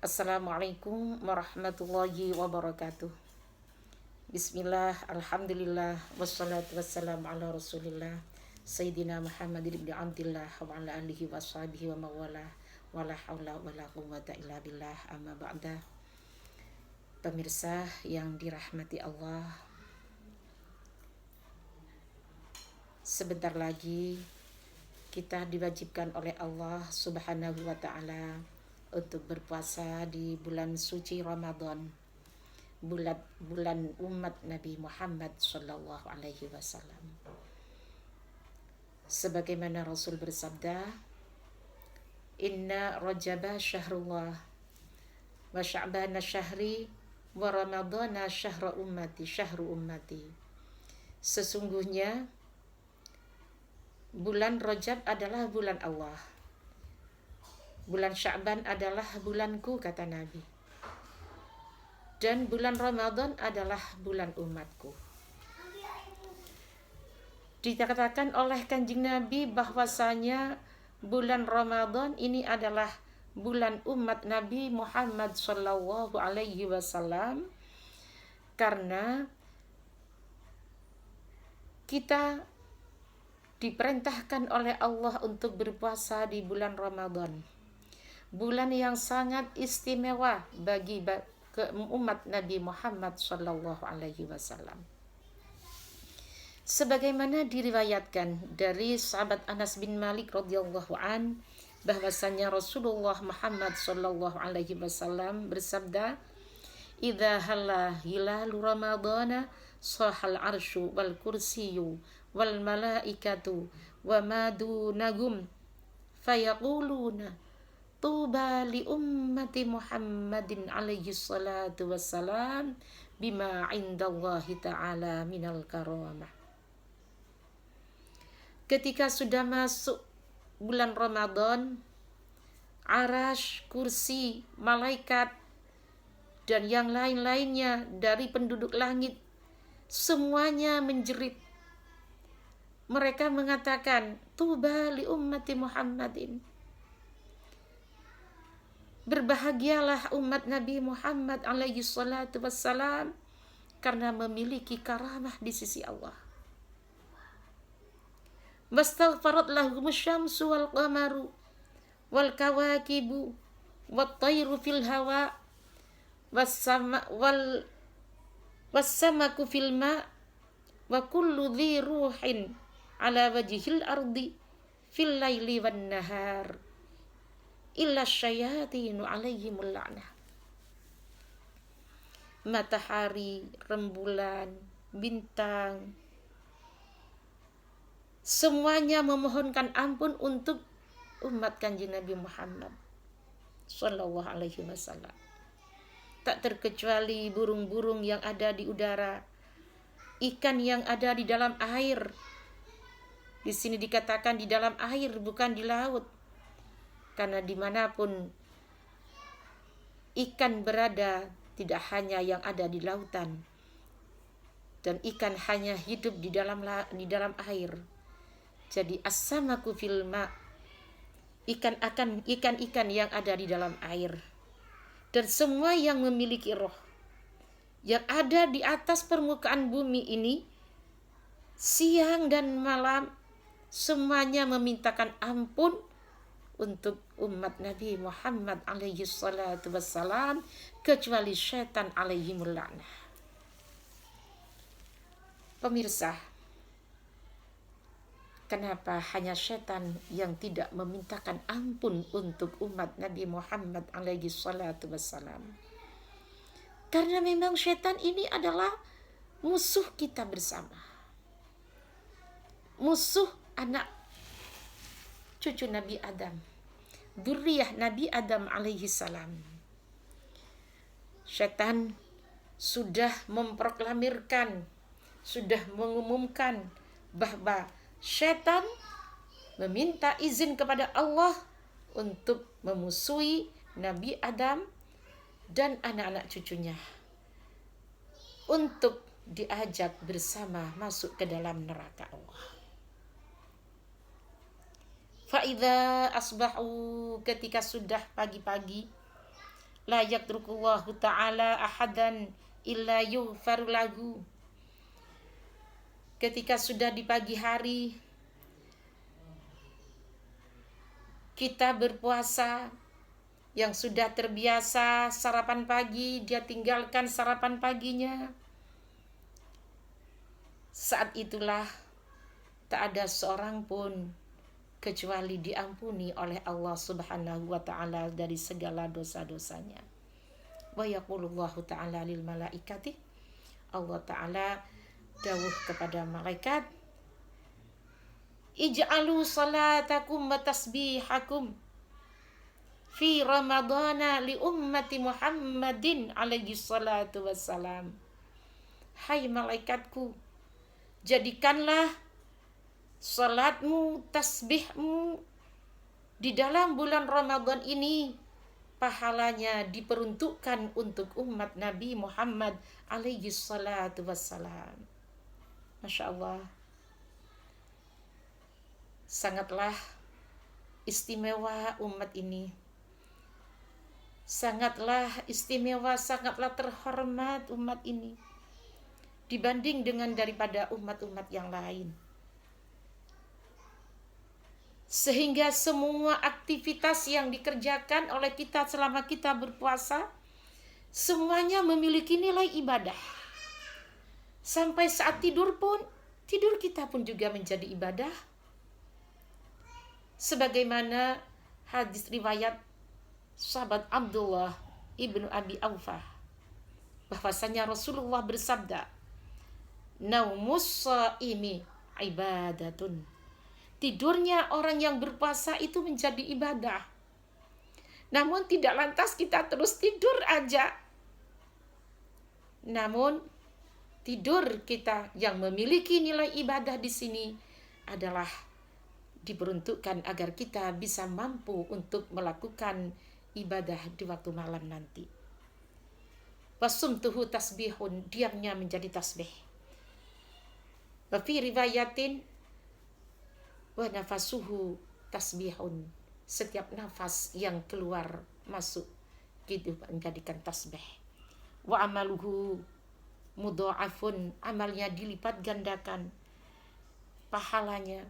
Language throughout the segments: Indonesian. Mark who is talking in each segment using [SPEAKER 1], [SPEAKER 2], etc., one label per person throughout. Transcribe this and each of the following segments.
[SPEAKER 1] Assalamualaikum warahmatullahi wabarakatuh. Bismillah, alhamdulillah, wassalatu wassalamu ala rasulillah Sayyidina Muhammad ibn Abdillah wa ala alihi wa sahbihi wa mawala wa la hawla wa la quwwata illa billah amma ba'da. Pemirsa yang dirahmati Allah, sebentar lagi kita diwajibkan oleh Allah subhanahu wa ta'ala untuk berpuasa di bulan suci Ramadan, bulan umat Nabi Muhammad sallallahu alaihi wasallam. Sebagaimana Rasul bersabda, "Inna Rajaba syahrullah wa Sya'bana syahri wa Ramadana syahru ummati." Sesungguhnya bulan Rajab adalah bulan Allah. Bulan Sya'ban adalah bulanku, kata Nabi. Dan bulan Ramadan adalah bulan umatku. Dikatakan oleh Kanjeng Nabi bahwasanya bulan Ramadan ini adalah bulan umat Nabi Muhammad sallallahu alaihi wasallam, karena kita diperintahkan oleh Allah untuk berpuasa di bulan Ramadan. Bulan yang sangat istimewa bagi umat Nabi Muhammad sallallahu alaihi wasallam. Sebagaimana diriwayatkan dari sahabat Anas bin Malik radhiyallahu an, bahwasanya Rasulullah Muhammad sallallahu alaihi wasallam bersabda, "Idza halla hilalu ramadana sahal arsyu wal kursiyyu wal malaikatu wa ma dunagum fayaquluna tuba li ummati Muhammadin alaihi salatu wassalam bima indallahi ta'ala minal karamah." Ketika sudah masuk bulan Ramadan, arasy, kursi, malaikat, dan yang lain-lainnya dari penduduk langit semuanya menjerit. Mereka mengatakan, tuba li ummati Muhammadin, berbahagialah umat Nabi Muhammad alaihi salatu wassalam karena memiliki karamah di sisi Allah. Wastaghfarat lahum syamsu wal qamaru wal kawakibu wat tayru fil hawa wassamaku fil ma wa kullu dhi ruhin ala wajhil ardi fil laili wan nahar illa syayatinu alaihimul la'nah. Matahari, rembulan, bintang, semuanya memohonkan ampun untuk umat Kanjeng Nabi Muhammad sallallahu alaihi wasallam. Tak terkecuali burung-burung yang ada di udara, ikan yang ada di dalam air. Di sini dikatakan di dalam air, bukan di laut. Karena dimanapun ikan berada, tidak hanya yang ada di lautan, dan ikan hanya hidup di dalam air. Jadi as-samaku fil ma, ikan-ikan yang ada di dalam air, dan semua yang memiliki roh yang ada di atas permukaan bumi ini, siang dan malam semuanya memintakan ampun untuk umat Nabi Muhammad alaihi salatu wassalam, kecuali syaitan alaihimul la'nah. Pemirsa, kenapa hanya syaitan yang tidak memintakan ampun untuk umat Nabi Muhammad alaihi salatu wassalam? Karena memang syaitan ini adalah musuh kita bersama, musuh anak cucu Nabi Adam, dzurriyyah Nabi Adam alaihi salam. Syaitan sudah memproklamirkan, sudah mengumumkan bahwa syaitan meminta izin kepada Allah untuk memusuhi Nabi Adam dan anak-anak cucunya, untuk diajak bersama masuk ke dalam neraka Allah. Fa'idha asbahu, ketika sudah pagi-pagi, La yatrukullahu ta'ala ahadan illa yughfaru lahu. Ketika sudah di pagi hari kita berpuasa, yang sudah terbiasa sarapan pagi, dia tinggalkan sarapan paginya. Saat itulah tak ada seorang pun kecuali diampuni oleh Allah Subhanahu wa ta'ala dari segala dosa-dosanya. Wa yaqulullahu ta'ala lil malaikati, Allah ta'ala dawuh kepada malaikat, ij'alu salatakum wa tasbihakum fi ramadana li ummati Muhammadin alaihi salatu wassalam. Hai malaikatku, jadikanlah salatmu, tasbihmu di dalam bulan Ramadan ini pahalanya diperuntukkan untuk umat Nabi Muhammad alaihi salatu wassalam. Masya Allah, sangatlah istimewa umat ini, sangatlah istimewa, sangatlah terhormat umat ini dibanding dengan daripada umat-umat yang lain. Sehingga semua aktivitas yang dikerjakan oleh kita selama kita berpuasa semuanya memiliki nilai ibadah. Sampai saat tidur pun, tidur kita pun juga menjadi ibadah. Sebagaimana hadis riwayat sahabat Abdullah ibnu Abi Awfah, bahwasanya Rasulullah bersabda, naumus shaimi ibadatun. Tidurnya orang yang berpuasa itu menjadi ibadah. Namun tidak lantas kita terus tidur aja. Namun tidur kita yang memiliki nilai ibadah di sini adalah diperuntukkan agar kita bisa mampu untuk melakukan ibadah di waktu malam nanti. Wasumtuhu tasbihun, diamnya menjadi tasbih. Wa fi riwayatin wa nafasuhu tasbihun, setiap nafas yang keluar masuk gitu menjadikan tasbih. Wa amaluhu mudha'afun, amalnya dilipat gandakan pahalanya.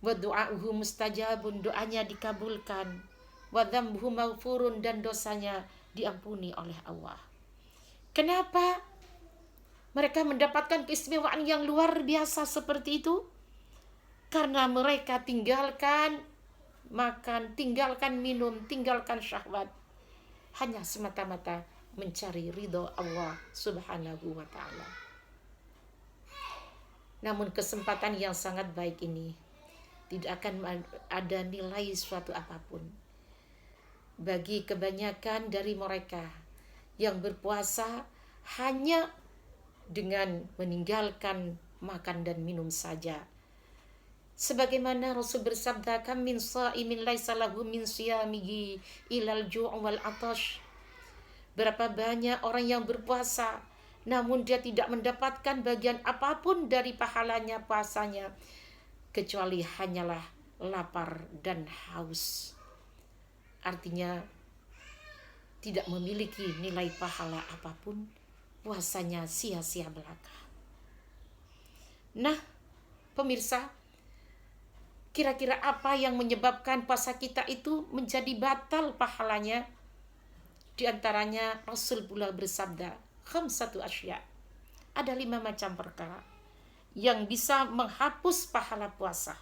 [SPEAKER 1] Wa du'a'uhu mustajabun, doanya dikabulkan. Wa dzambuhu maghfurun, dan dosanya diampuni oleh Allah. Kenapa mereka mendapatkan keistimewaan yang luar biasa seperti itu? Karena mereka tinggalkan makan, tinggalkan minum, tinggalkan syahwat, hanya semata-mata mencari ridho Allah Subhanahu wa ta'ala. Namun kesempatan yang sangat baik ini tidak akan ada nilai suatu apapun bagi kebanyakan dari mereka yang berpuasa hanya dengan meninggalkan makan dan minum saja. Sebagaimana Rasul bersabda, kam min sha'imin laisa lahu min siyamihi ilal ju' wal atash. Berapa banyak orang yang berpuasa namun dia tidak mendapatkan bagian apapun dari pahalanya puasanya kecuali hanyalah lapar dan haus. Artinya tidak memiliki nilai pahala apapun, puasanya sia-sia belaka. Nah, pemirsa, kira-kira apa yang menyebabkan puasa kita itu menjadi batal pahalanya? Di antaranya Rasul pula bersabda, khamsatu asya, ada 5 macam perkara yang bisa menghapus pahala puasa.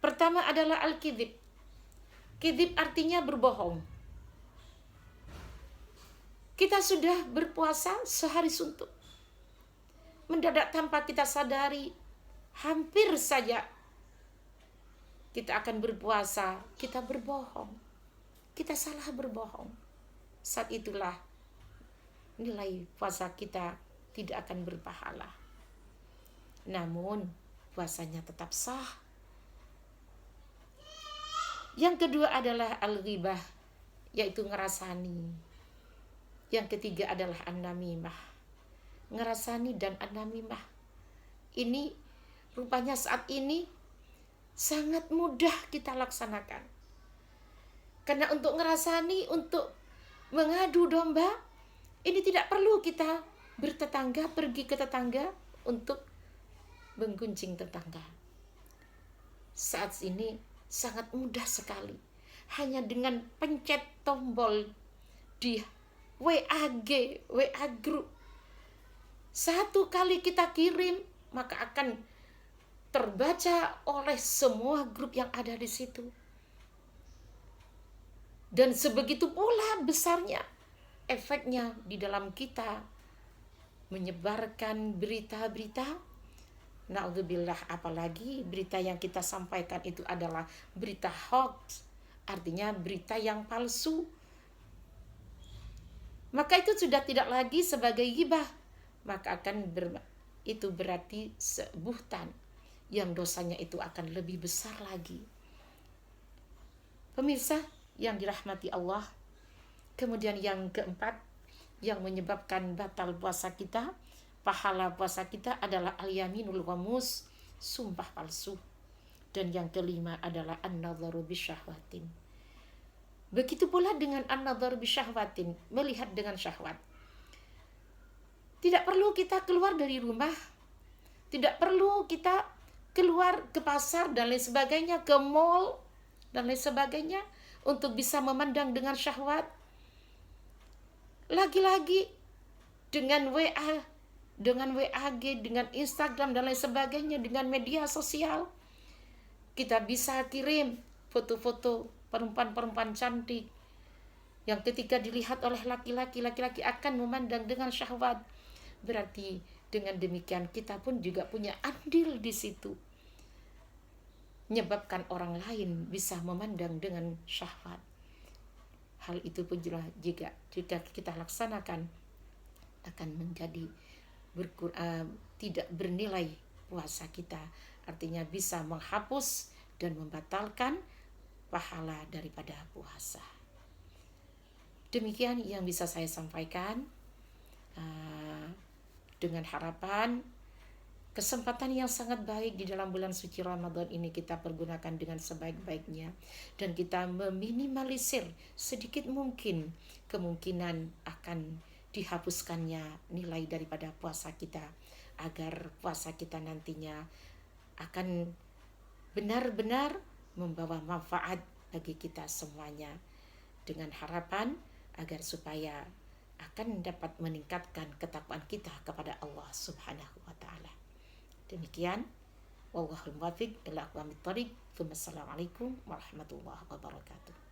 [SPEAKER 1] Pertama adalah al-kidhib. Kidhib artinya berbohong. Kita sudah berpuasa sehari suntuk, mendadak tanpa kita sadari, hampir saja kita akan berpuasa, kita berbohong, kita salah berbohong. Saat itulah nilai puasa kita tidak akan berpahala. Namun puasanya tetap sah. Yang kedua adalah al-ghibah, yaitu ngerasani. Yang ketiga adalah an-namimah, ngerasani dan an-namimah. Ini rupanya saat ini sangat mudah kita laksanakan. Karena untuk ngerasani, untuk mengadu domba, ini tidak perlu kita bertetangga, pergi ke tetangga untuk menggunjing tetangga. Saat ini sangat mudah sekali. Hanya dengan pencet tombol di WA group. Satu kali kita kirim, maka akan terbaca oleh semua grup yang ada di situ. Dan sebegitu pula besarnya efeknya di dalam kita menyebarkan berita-berita. Na'udzubillah, apalagi berita yang kita sampaikan itu adalah berita hoax, artinya berita yang palsu. Maka itu sudah tidak lagi sebagai ghibah, maka akan itu berarti buhtan, yang dosanya itu akan lebih besar lagi. Pemirsa yang dirahmati Allah, kemudian yang keempat yang menyebabkan batal puasa kita, pahala puasa kita adalah al-yaminul ghamus, sumpah palsu. Dan yang kelima adalah an-nadharu bisyahwatin. Begitu pula dengan an-nadharu bisyahwatin, melihat dengan syahwat. Tidak perlu kita keluar dari rumah, tidak perlu kita keluar ke pasar dan lain sebagainya, ke mall dan lain sebagainya untuk bisa memandang dengan syahwat. Lagi-lagi dengan WA, dengan WAG, dengan Instagram dan lain sebagainya, dengan media sosial, kita bisa kirim foto-foto perempuan-perempuan cantik yang ketika dilihat oleh laki-laki akan memandang dengan syahwat. Berarti dengan demikian kita pun juga punya andil di situ, menyebabkan orang lain bisa memandang dengan syahwat. Hal itu pun juga jika kita laksanakan akan menjadi tidak bernilai puasa kita, artinya bisa menghapus dan membatalkan pahala daripada puasa. Demikian yang bisa saya sampaikan, dengan harapan kesempatan yang sangat baik di dalam bulan suci Ramadan ini kita pergunakan dengan sebaik-baiknya, dan kita meminimalisir sedikit mungkin kemungkinan akan dihapuskannya nilai daripada puasa kita, agar puasa kita nantinya akan benar-benar membawa manfaat bagi kita semuanya, dengan harapan agar supaya akan dapat meningkatkan ketakwaan kita kepada Allah Subhanahu wa taala. Demikian, wallahul muwaffiq ila aqwamit thoriq. Wassalamualaikum warahmatullahi wabarakatuh.